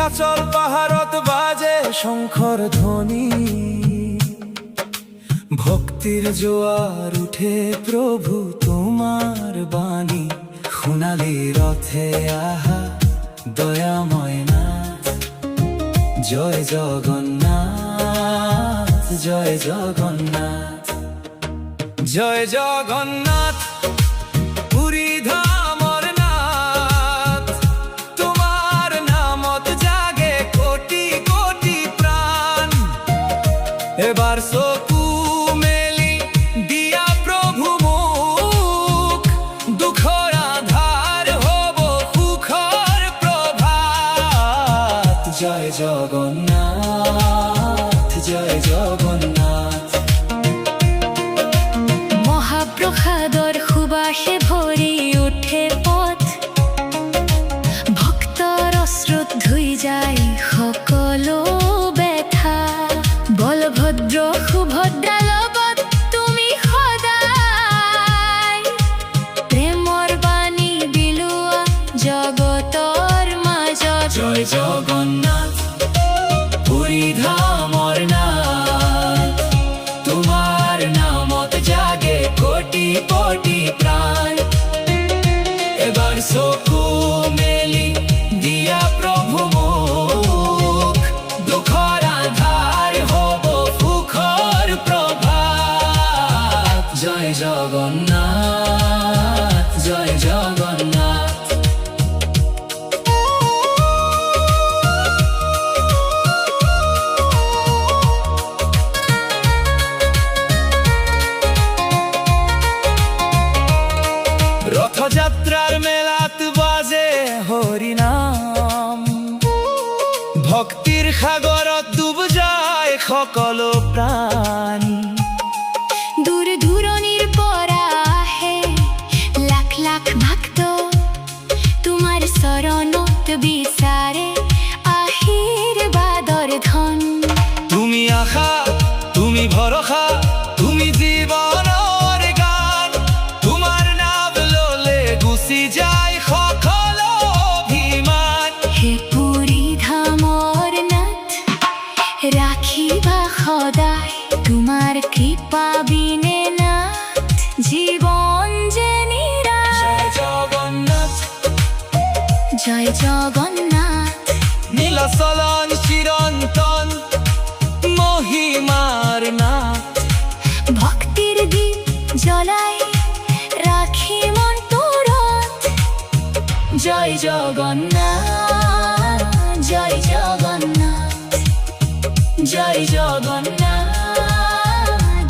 নীলাচল পাহাড়ত বাজে শঙ্খর ধ্বনি, ভক্তির জোয়ার উঠে প্রভু তোমার বাণী। সোণালী রথে আহা দয়াময় নাথ, জয় জগন্নাথ জয় জগন্নাথ। জয় জগন্নাথ পুরী ধামর নাথ, তোমার নামত জাগে কোটি কোটি প্রাণ। এবার চকু মেলি দিয়া প্রভু মুখ, দুঃখর আধার হব সুখর প্রভাত। জয় জগন্নাথ জয় জগন্নাথ। মহাপ্রসাদর সুবাসে ভরি উঠে পথ, ভক্তৰ অশ্ৰুত ধুই যায় সকলো ব্যথা। বলভদ্ৰ সুভদ্ৰা লগত তুমি সদায়, প্ৰেমৰ বাণী বিলোৱা জগতৰ মাজত। জয় জগন্নাথ পুরী ধামর নাথ, তোমার নামত জাগে কোটি কোটি প্রাণ। এবার চকু মেলি দিয়া প্রভু মুখ, দুঃখর আধার হব সুখর প্রভাত। জয় জগন্নাথ জয় জগন্নাথ। রথযাত্রার মেলাত বাজে হরিনাম, ভক্তির সাগৰত ডুব যায় সকলো প্রাণী। দূৰ দূৰণিৰ পৰা আহে লাখ লাখ ভক্ত, তোমাৰ চৰণত বিচাৰে আশীৰ্বাদৰ ধন। তুমি আশা তুমি ভরসা তুমি জীবনৰ গান, তোমার নাম ললে গুচি যায় সকলো অভিমান। হে পুৰী ধামৰ নাথ, ৰাখিবা সদায় তোমাৰ কৃপা বিনে নাথ, জীৱন যে নিৰাশ। জয় জগন্নাথ জয় জগন্নাথ। নীলাচলন চিৰন্তন মহিমার নাথ, ভক্তিৰ দীপ জ্বলাই ৰাখি মন তোৰত। জয় জগন্নাথ জয় জগন্নাথ জয় জগন্নাথ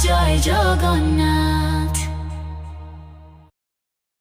জয় জগন্নাথ।